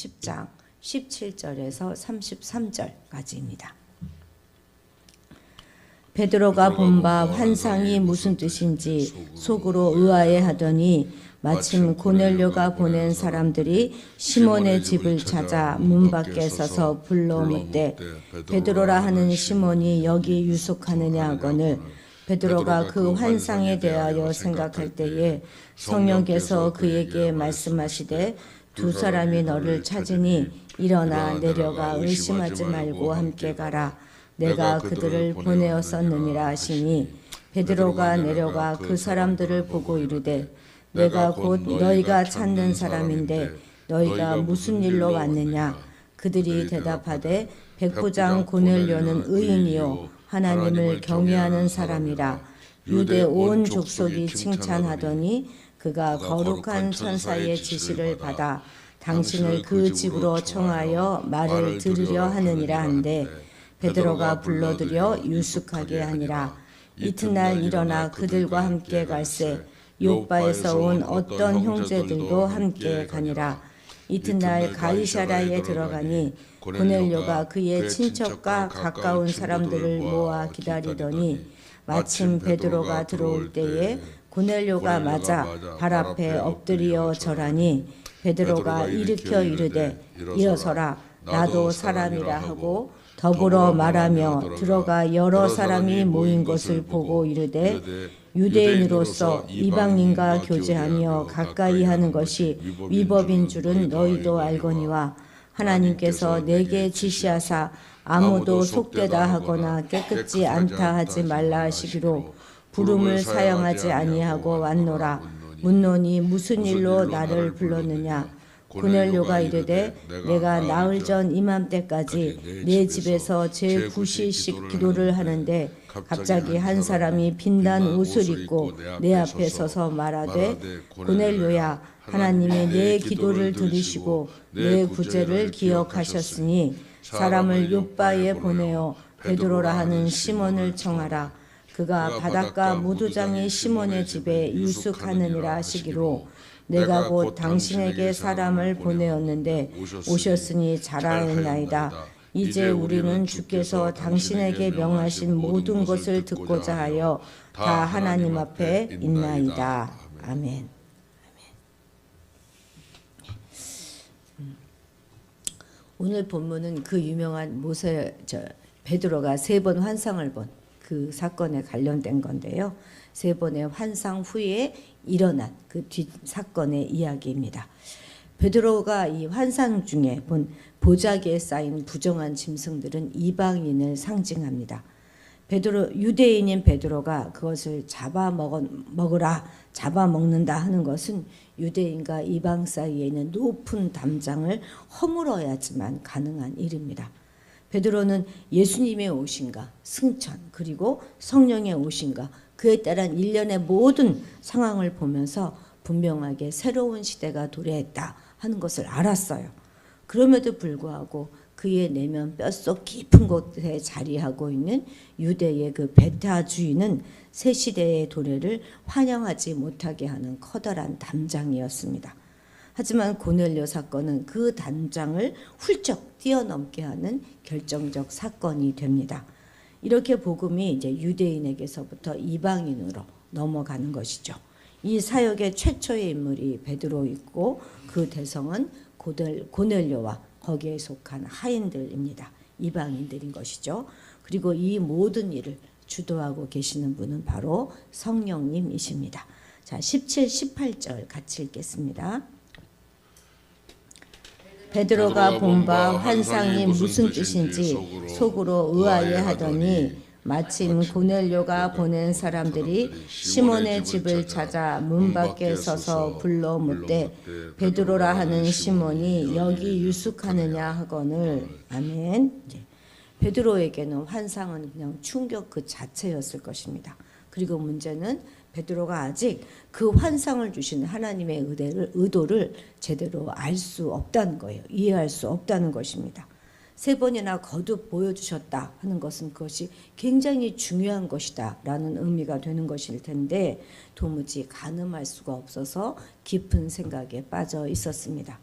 10장 17절에서 33절까지입니다. 베드로가 본 바 환상이 무슨 뜻인지 속으로 의아해하더니 마침 고넬료가 보낸 사람들이 시몬의 집을 찾아 문 밖에 서서 불러 묻되 베드로라 하는 시몬이 여기 유숙하느냐 하거늘 베드로가 그 환상에 대하여 생각할 때에 성령께서 그에게 말씀하시되 두 사람이 너를 찾으니 일어나 내려가 의심하지 말고 함께 가라. 내가 그들을 보내었었느니라 하시니 베드로가 내려가 그 사람들을 보고 이르되 내가 곧 너희가 찾는 사람인데 너희가 무슨 일로 왔느냐. 그들이 대답하되 백부장 고넬료는 의인이요 하나님을 경외하는 사람이라. 유대 온 족속이 칭찬하더니 그가 거룩한 천사의 지시를 받아 당신을 그 집으로 청하여 말을 들으려 하느니라 한데 베드로가 불러들여 유숙하게 하니라. 이튿날 일어나 그들과 함께 갈새 욥바에서 온 어떤 형제들도 함께 가니라. 이튿날 가이사랴에 들어가니 고넬료가 그의 친척과 가까운 사람들을 모아 기다리더니 마침 베드로가 들어올 때에 고넬료가 맞아 발 앞에 엎드려 절하니 베드로가 일으켜 이르되 일어서라 나도 사람이라 하고 더불어 말하며 들어가 여러 사람이 모인 것을 보고 이르되 유대인으로서 이방인과 교제하며 가까이 하는 것이 위법인 줄은 너희도 알거니와 하나님께서 내게 지시하사 아무도 속되다 하거나 깨끗지 않다 하지 말라 하시기로 부름을 사용하지 아니하고 왔노라. 묻노니 무슨 일로 나를 불렀느냐. 고넬료가 이르되 내가 나흘 전 이맘때까지 내 집에서 제 9시씩 기도를 하는데 갑자기 한 사람이 빛난 옷을 입고 내 앞에 서서 말하되 고넬료야 하나님이 내 기도를 들으시고 내 구제를 기억하셨으니 사람을 욥바에 보내어 베드로라 하는 시몬을 청하라. 그가 바닷가 무도장의 시몬의 집에 유숙하느니라 하시기로 내가 곧 당신에게 사람을 보내었는데 오셨으니 잘하였나이다. 이제 우리는 주께서 당신에게 명하신 모든 것을 듣고자 하여 다 하나님 앞에 있나이다. 아멘. 오늘 본문은 그 유명한 베드로가 3번 환상을 본 그 사건에 관련된 건데요. 3번의 환상 후에 일어난 그 뒷 사건의 이야기입니다. 베드로가 이 환상 중에 본 보자기에 쌓인 부정한 짐승들은 이방인을 상징합니다. 유대인인 베드로가 그것을 잡아먹는다 하는 것은 유대인과 이방 사이에 있는 높은 담장을 허물어야지만 가능한 일입니다. 베드로는 예수님의 오신가, 승천, 그리고 성령의 오신가, 그에 따른 일련의 모든 상황을 보면서 분명하게 새로운 시대가 도래했다 하는 것을 알았어요. 그럼에도 불구하고 그의 내면 뼛속 깊은 곳에 자리하고 있는 유대의 그 베타주의는 새 시대의 도래를 환영하지 못하게 하는 커다란 담장이었습니다. 하지만 고넬료 사건은 그 담장을 훌쩍 뛰어넘게 하는 결정적 사건이 됩니다. 이렇게 복음이 이제 유대인에게서부터 이방인으로 넘어가는 것이죠. 이 사역의 최초의 인물이 베드로이고 그 대성은 고넬료와 거기에 속한 하인들입니다. 이방인들인 것이죠. 그리고 이 모든 일을 주도하고 계시는 분은 바로 성령님이십니다. 자, 17, 18절 같이 읽겠습니다. 베드로가 본 바 환상이 무슨 뜻인지 속으로 의아해하더니 마침 고넬료가 보낸 사람들이 시몬의 집을 찾아 문 밖에 서서 불러 묻되 베드로라 하는 시몬이 여기 유숙하느냐 하거늘. 아멘. 베드로에게는 환상은 그냥 충격 그 자체였을 것입니다. 그리고 문제는 베드로가 아직 그 환상을 주신 하나님의 의도를 제대로 알 수 없다는 거예요. 이해할 수 없다는 것입니다. 3번이나 거듭 보여주셨다 하는 것은 그것이 굉장히 중요한 것이다 라는 의미가 되는 것일 텐데 도무지 가늠할 수가 없어서 깊은 생각에 빠져 있었습니다.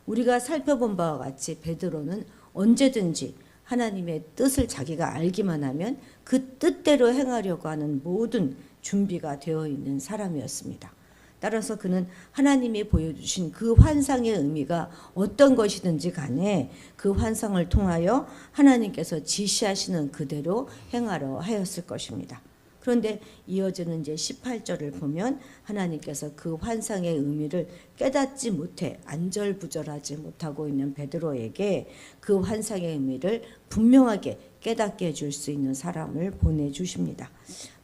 우리가 살펴본 바와 같이 베드로는 언제든지 하나님의 뜻을 자기가 알기만 하면 그 뜻대로 행하려고 하는 모든 준비가 되어 있는 사람이었습니다. 따라서 그는 하나님이 보여주신 그 환상의 의미가 어떤 것이든지 간에 그 환상을 통하여 하나님께서 지시하시는 그대로 행하려 하였을 것입니다. 그런데 이어지는 이제 18절을 보면 하나님께서 그 환상의 의미를 깨닫지 못해 안절부절하지 못하고 있는 베드로에게 그 환상의 의미를 분명하게 깨닫게 해줄 수 있는 사람을 보내주십니다.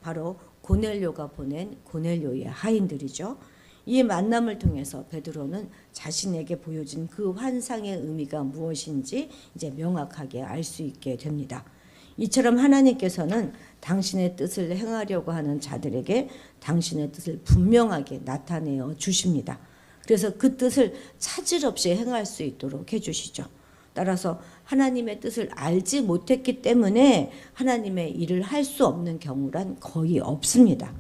바로 고넬료가 보낸 고넬료의 하인들이죠. 이 만남을 통해서 베드로는 자신에게 보여진 그 환상의 의미가 무엇인지 이제 명확하게 알 수 있게 됩니다. 이처럼 하나님께서는 당신의 뜻을 행하려고 하는 자들에게 당신의 뜻을 분명하게 나타내어 주십니다. 그래서 그 뜻을 차질 없이 행할 수 있도록 해주시죠. 따라서 하나님의 뜻을 알지 못했기 때문에 하나님의 일을 할 수 없는 경우란 거의 없습니다.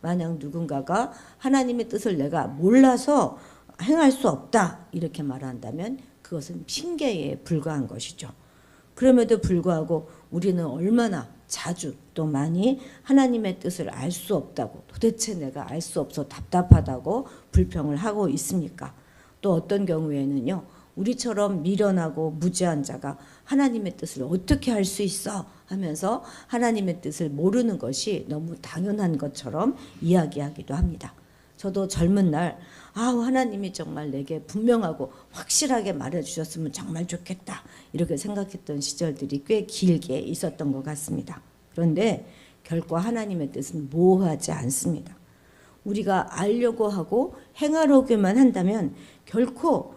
만약 누군가가 하나님의 뜻을 내가 몰라서 행할 수 없다 이렇게 말한다면 그것은 핑계에 불과한 것이죠. 그럼에도 불구하고 우리는 얼마나 자주 또 많이 하나님의 뜻을 알 수 없다고, 도대체 내가 알 수 없어 답답하다고 불평을 하고 있습니까? 또 어떤 경우에는요, 우리처럼 미련하고 무지한 자가 하나님의 뜻을 어떻게 할 수 있어 하면서 하나님의 뜻을 모르는 것이 너무 당연한 것처럼 이야기하기도 합니다. 저도 젊은 날 하나님이 정말 내게 분명하고 확실하게 말해주셨으면 정말 좋겠다 이렇게 생각했던 시절들이 꽤 길게 있었던 것 같습니다. 그런데 결코 하나님의 뜻은 모호하지 않습니다. 우리가 알려고 하고 행하려고만 한다면 결코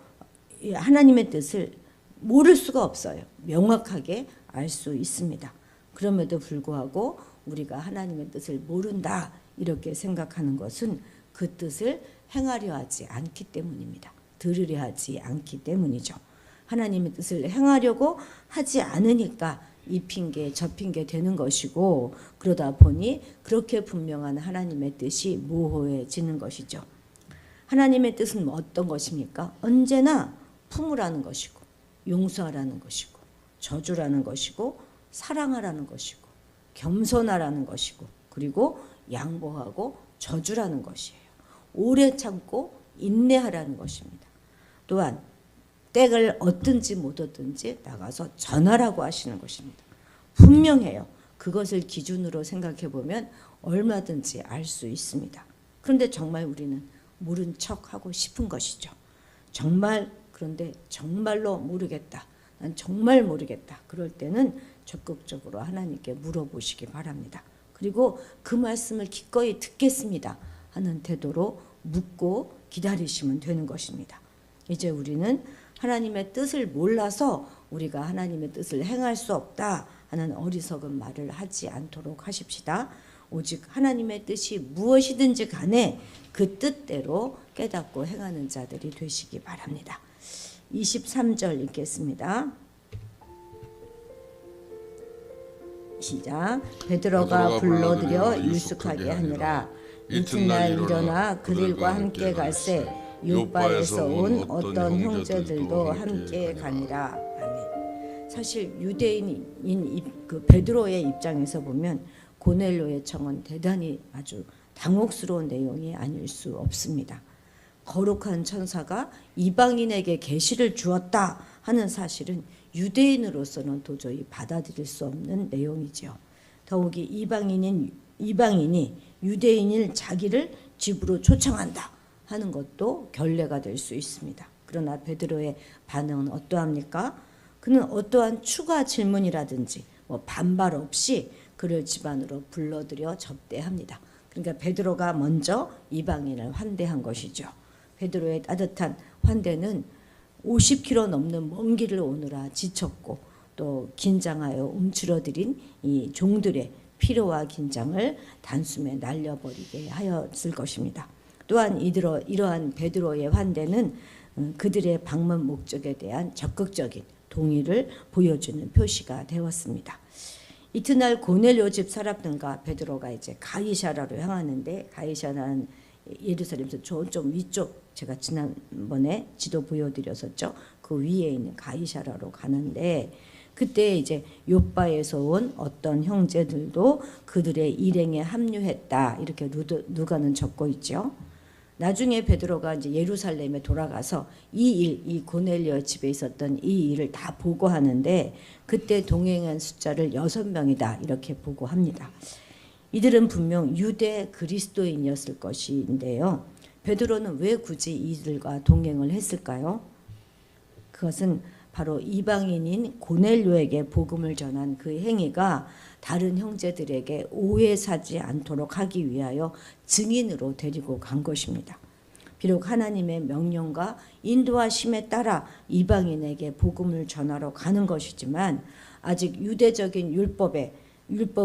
하나님의 뜻을 모를 수가 없어요. 명확하게 알 수 있습니다. 그럼에도 불구하고 우리가 하나님의 뜻을 모른다 이렇게 생각하는 것은 그 뜻을 행하려 하지 않기 때문입니다. 들으려 하지 않기 때문이죠. 하나님의 뜻을 행하려고 하지 않으니까 이 핑계 저 핑계 되는 것이고, 그러다 보니 그렇게 분명한 하나님의 뜻이 모호해지는 것이죠. 하나님의 뜻은 어떤 것입니까? 언제나 품으라는 것이고, 용서하라는 것이고, 저주라는 것이고, 사랑하라는 것이고, 겸손하라는 것이고, 그리고 양보하고 저주라는 것이에요. 오래 참고 인내하라는 것입니다. 또한 때를 얻든지 못 얻든지 나가서 전하라고 하시는 것입니다. 분명해요. 그것을 기준으로 생각해 보면 얼마든지 알 수 있습니다. 그런데 정말 우리는 모른 척하고 싶은 것이죠. 그런데 정말로 모르겠다. 난 정말 모르겠다. 그럴 때는 적극적으로 하나님께 물어보시기 바랍니다. 그리고 그 말씀을 기꺼이 듣겠습니다 하는 태도로 묻고 기다리시면 되는 것입니다. 이제 우리는 하나님의 뜻을 몰라서 우리가 하나님의 뜻을 행할 수 없다 하는 어리석은 말을 하지 않도록 하십시다. 오직 하나님의 뜻이 무엇이든지 간에 그 뜻대로 깨닫고 행하는 자들이 되시기 바랍니다. 23절 읽겠습니다. 시작. 베드로가 불러들여 유숙하게 하니라. 이튿날 일어나 그들과 함께 갈새 요바에서 온 어떤 형제들도 함께 가니라. 아멘. 사실 유대인인 그 베드로의 입장에서 보면 고넬료의 청은 대단히 아주 당혹스러운 내용이 아닐 수 없습니다. 거룩한 천사가 이방인에게 계시를 주었다 하는 사실은 유대인으로서는 도저히 받아들일 수 없는 내용이죠. 더욱이 이방인이 유대인인 자기를 집으로 초청한다 하는 것도 결례가 될 수 있습니다. 그러나 베드로의 반응은 어떠합니까? 그는 어떠한 추가 질문이라든지 반발 없이 그를 집안으로 불러들여 접대합니다. 그러니까 베드로가 먼저 이방인을 환대한 것이죠. 베드로의 따뜻한 환대는 50km 넘는 먼 길을 오느라 지쳤고 또 긴장하여 움츠러들인 이 종들의 피로와 긴장을 단숨에 날려버리게 하였을 것입니다. 또한 이러한 베드로의 환대는 그들의 방문 목적에 대한 적극적인 동의를 보여주는 표시가 되었습니다. 이튿날 고넬료 집 사람들과 베드로가 이제 가이사라로 향하는데, 가이사라는 예루살렘에서 저쪽 위쪽 제가 지난번에 지도 보여드렸었죠. 그 위에 있는 가이사라로 가는데 그때 이제 요바에서 온 어떤 형제들도 그들의 일행에 합류했다. 이렇게 누가는 적고 있죠. 나중에 베드로가 이제 예루살렘에 돌아가서 이 고넬료 집에 있었던 이 일을 다 보고하는데 그때 동행한 숫자를 6명이다 이렇게 보고합니다. 이들은 분명 유대 그리스도인이었을 것인데요. 베드로는 왜 굳이 이들과 동행을 했을까요? 그것은 바로 이방인인 고넬료에게 복음을 전한 그 행위가 다른 형제들에게 오해 사지 않도록 하기 위하여 증인으로 데리고 간 것입니다. 비록 하나님의 명령과 인도하심에 따라 이방인에게 복음을 전하러 가는 것이지만 아직 유대적인 율법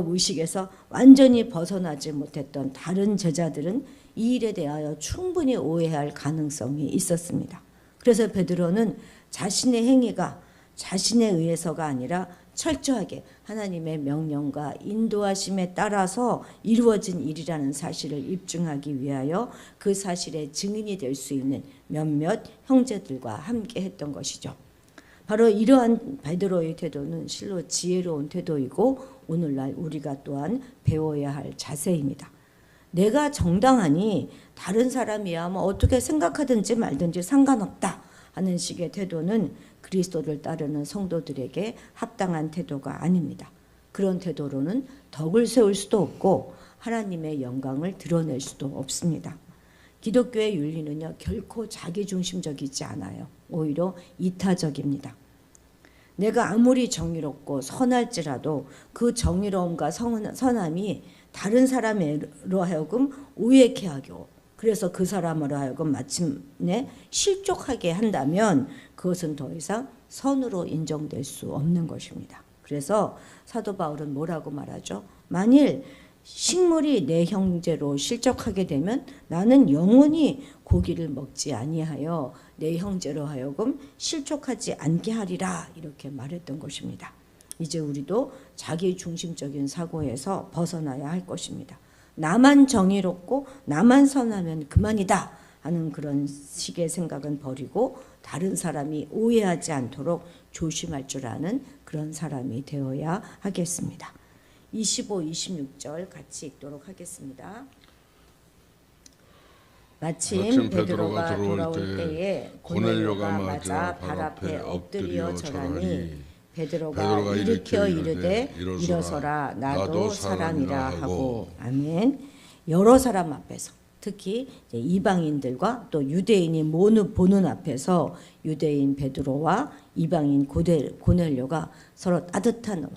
의식에서 완전히 벗어나지 못했던 다른 제자들은 이 일에 대하여 충분히 오해할 가능성이 있었습니다. 그래서 베드로는 자신의 행위가 자신에 의해서가 아니라 철저하게 하나님의 명령과 인도하심에 따라서 이루어진 일이라는 사실을 입증하기 위하여 그 사실의 증인이 될 수 있는 몇몇 형제들과 함께 했던 것이죠. 바로 이러한 베드로의 태도는 실로 지혜로운 태도이고 오늘날 우리가 또한 배워야 할 자세입니다. 내가 정당하니 다른 사람이야 뭐 어떻게 생각하든지 말든지 상관없다 하는 식의 태도는 그리스도를 따르는 성도들에게 합당한 태도가 아닙니다. 그런 태도로는 덕을 세울 수도 없고 하나님의 영광을 드러낼 수도 없습니다. 기독교의 윤리는요 결코 자기중심적이지 않아요. 오히려 이타적입니다. 내가 아무리 정의롭고 선할지라도 그 정의로움과 선함이 다른 사람으로 하여금 오해케 하고 그래서 그 사람으로 하여금 마침내 실족하게 한다면 그것은 더 이상 선으로 인정될 수 없는 것입니다. 그래서 사도 바울은 뭐라고 말하죠? 만일 식물이 내 형제로 실족하게 되면 나는 영원히 고기를 먹지 아니하여 내 형제로 하여금 실족하지 않게 하리라 이렇게 말했던 것입니다. 이제 우리도 자기 중심적인 사고에서 벗어나야 할 것입니다. 나만 정의롭고 나만 선하면 그만이다 하는 그런 식의 생각은 버리고 다른 사람이 오해하지 않도록 조심할 줄 아는 그런 사람이 되어야 하겠습니다. 25, 26절 같이 읽도록 하겠습니다. 마침 베드로가 돌아올 때에 고넬료가 맞아 발 앞에 엎드려 절하니 베드로가 일으켜 이르되 일어서라 나도 사람이라 하고 아멘. 여러 사람 앞에서 특히 이방인들과 또 유대인이 보는 앞에서 유대인 베드로와 이방인 고넬료가 서로 따뜻한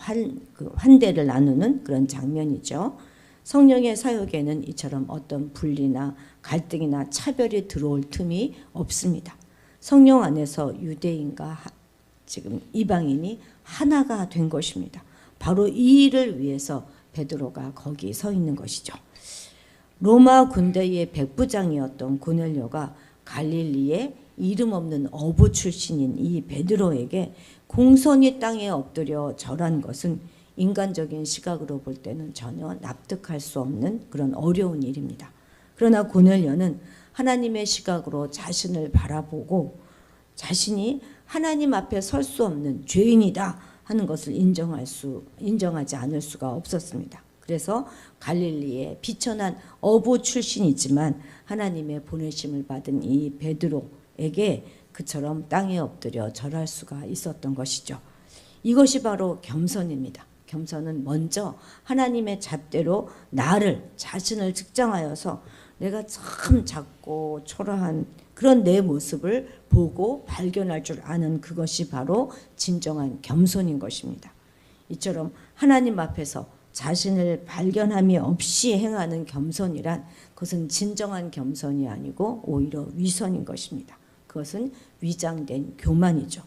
환대를 나누는 그런 장면이죠. 성령의 사역에는 이처럼 어떤 분리나 갈등이나 차별이 들어올 틈이 없습니다. 성령 안에서 유대인과 지금 이방인이 하나가 된 것입니다. 바로 이 일을 위해서 베드로가 거기 서 있는 것이죠. 로마 군대의 백부장이었던 고넬료가 갈릴리의 이름 없는 어부 출신인 이 베드로에게 공손히 땅에 엎드려 절한 것은 인간적인 시각으로 볼 때는 전혀 납득할 수 없는 그런 어려운 일입니다. 그러나 고넬료는 하나님의 시각으로 자신을 바라보고 자신이 하나님 앞에 설 수 없는 죄인이다 하는 것을 인정하지 않을 수가 없었습니다. 그래서 갈릴리의 비천한 어부 출신이지만 하나님의 보내심을 받은 이 베드로에게 그처럼 땅에 엎드려 절할 수가 있었던 것이죠. 이것이 바로 겸손입니다. 겸손은 먼저 하나님의 잣대로 자신을 측정하여서 내가 참 작고 초라한 그런 내 모습을 보고 발견할 줄 아는 그것이 바로 진정한 겸손인 것입니다. 이처럼 하나님 앞에서 자신을 발견함이 없이 행하는 겸손이란 그것은 진정한 겸손이 아니고 오히려 위선인 것입니다. 그것은 위장된 교만이죠.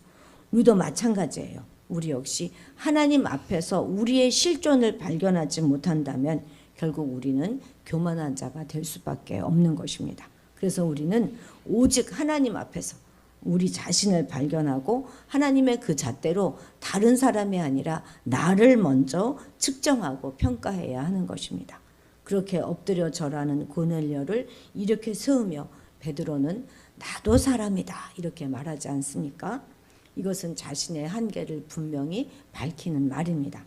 우리도 마찬가지예요. 우리 역시 하나님 앞에서 우리의 실존을 발견하지 못한다면 결국 우리는 교만한 자가 될 수밖에 없는 것입니다. 그래서 우리는 오직 하나님 앞에서 우리 자신을 발견하고 하나님의 그 잣대로 다른 사람이 아니라 나를 먼저 측정하고 평가해야 하는 것입니다. 그렇게 엎드려 절하는 고넬료를 이렇게 세우며 베드로는 나도 사람이다 이렇게 말하지 않습니까? 이것은 자신의 한계를 분명히 밝히는 말입니다.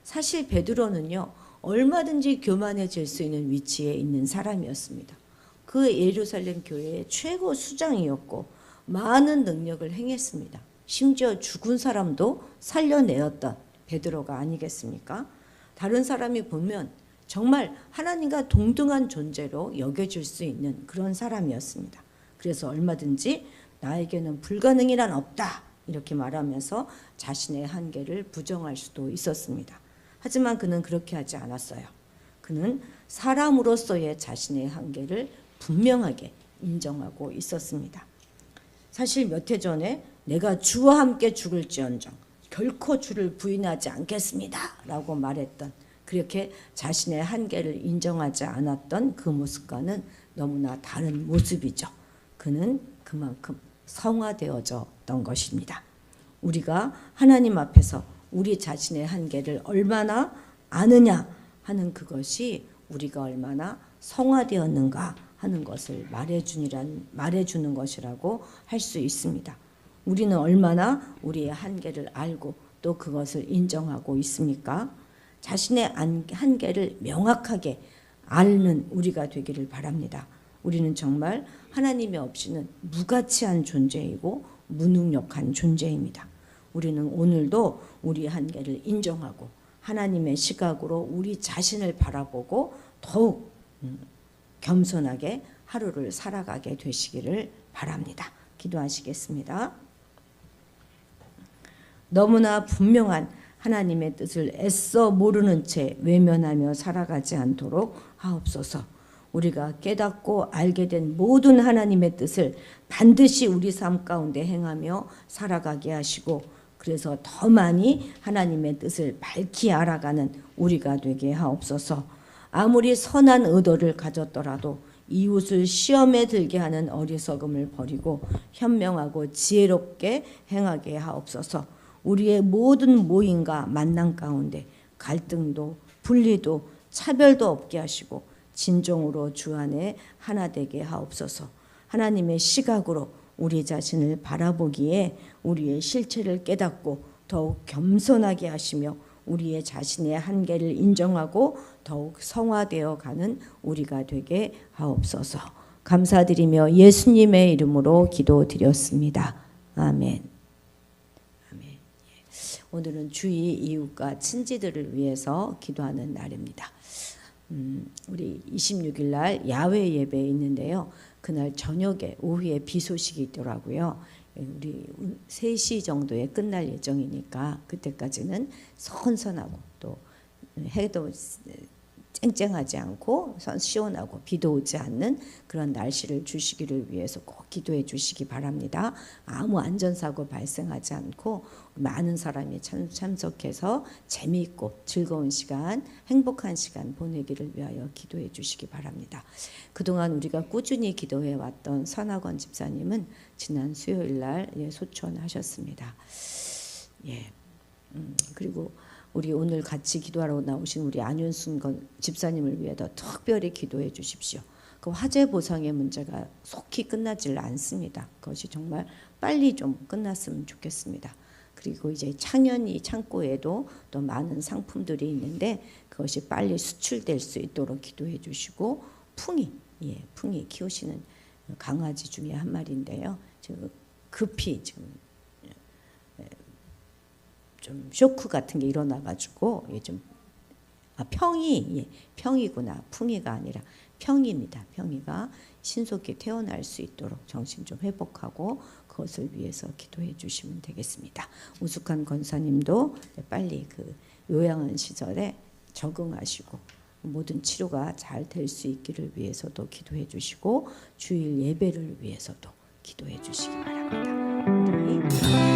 사실 베드로는요, 얼마든지 교만해질 수 있는 위치에 있는 사람이었습니다. 그 예루살렘 교회의 최고 수장이었고 많은 능력을 행했습니다. 심지어 죽은 사람도 살려내었던 베드로가 아니겠습니까? 다른 사람이 보면 정말 하나님과 동등한 존재로 여겨질 수 있는 그런 사람이었습니다. 그래서 얼마든지 나에게는 불가능이란 없다 이렇게 말하면서 자신의 한계를 부정할 수도 있었습니다. 하지만 그는 그렇게 하지 않았어요. 그는 사람으로서의 자신의 한계를 분명하게 인정하고 있었습니다. 사실 몇 해 전에 내가 주와 함께 죽을지언정 결코 주를 부인하지 않겠습니다 라고 말했던, 그렇게 자신의 한계를 인정하지 않았던 그 모습과는 너무나 다른 모습이죠. 그는 그만큼 성화되어졌던 것입니다. 우리가 하나님 앞에서 우리 자신의 한계를 얼마나 아느냐 하는 그것이 우리가 얼마나 성화되었는가 하는 것을 말해주는 것이라고 할 수 있습니다. 우리는 얼마나 우리의 한계를 알고 또 그것을 인정하고 있습니까? 자신의 한계를 명확하게 아는 우리가 되기를 바랍니다. 우리는 정말 하나님이 없이는 무가치한 존재이고 무능력한 존재입니다. 우리는 오늘도 우리의 한계를 인정하고 하나님의 시각으로 우리 자신을 바라보고 더욱 겸손하게 하루를 살아가게 되시기를 바랍니다. 기도하시겠습니다. 너무나 분명한 하나님의 뜻을 애써 모르는 채 외면하며 살아가지 않도록 하옵소서. 우리가 깨닫고 알게 된 모든 하나님의 뜻을 반드시 우리 삶 가운데 행하며 살아가게 하시고, 그래서 더 많이 하나님의 뜻을 밝히 알아가는 우리가 되게 하옵소서. 아무리 선한 의도를 가졌더라도 이웃을 시험에 들게 하는 어리석음을 버리고 현명하고 지혜롭게 행하게 하옵소서. 우리의 모든 모임과 만남 가운데 갈등도 분리도 차별도 없게 하시고 진정으로 주 안에 하나 되게 하옵소서. 하나님의 시각으로 우리 자신을 바라보기에 우리의 실체를 깨닫고 더욱 겸손하게 하시며 우리의 자신의 한계를 인정하고 더욱 성화되어 가는 우리가 되게 하옵소서. 감사드리며 예수님의 이름으로 기도드렸습니다. 아멘. 아멘. 오늘은 주위 이웃과 친지들을 위해서 기도하는 날입니다. 우리 26일 날 야외 예배 있는데요. 그날 저녁에 오후에 비 소식이 있더라고요. 우리 3시 정도에 끝날 예정이니까 그때까지는 선선하고 또 해도 쨍쨍하지 않고 시원하고 비도 오지 않는 그런 날씨를 주시기를 위해서 꼭 기도해 주시기 바랍니다. 아무 안전사고 발생하지 않고 많은 사람이 참석해서 재미있고 즐거운 시간, 행복한 시간 보내기를 위하여 기도해 주시기 바랍니다. 그동안 우리가 꾸준히 기도해 왔던 선학원 집사님은 지난 수요일 날 소천하셨습니다. 그리고 우리 오늘 같이 기도하러 나오신 우리 안윤순 집사님을 위해 더 특별히 기도해 주십시오. 그 화재 보상의 문제가 속히 끝나질 않습니다. 그것이 정말 빨리 좀 끝났으면 좋겠습니다. 그리고 이제 창현이 창고에도 또 많은 상품들이 있는데 그것이 빨리 수출될 수 있도록 기도해 주시고, 풍이 키우시는 강아지 중에 한 마리인데요. 지금 급히 지금 좀 쇼크 같은 게 일어나가지고 좀 평이구나, 풍이가 아니라 평입니다. 평이가 신속히 태어날 수 있도록 정신 좀 회복하고 그것을 위해서 기도해 주시면 되겠습니다. 우숙한 권사님도 빨리 그 요양원 시설에 적응하시고 모든 치료가 잘 될 수 있기를 위해서도 기도해 주시고 주일 예배를 위해서도 기도해 주시기 바랍니다. 우리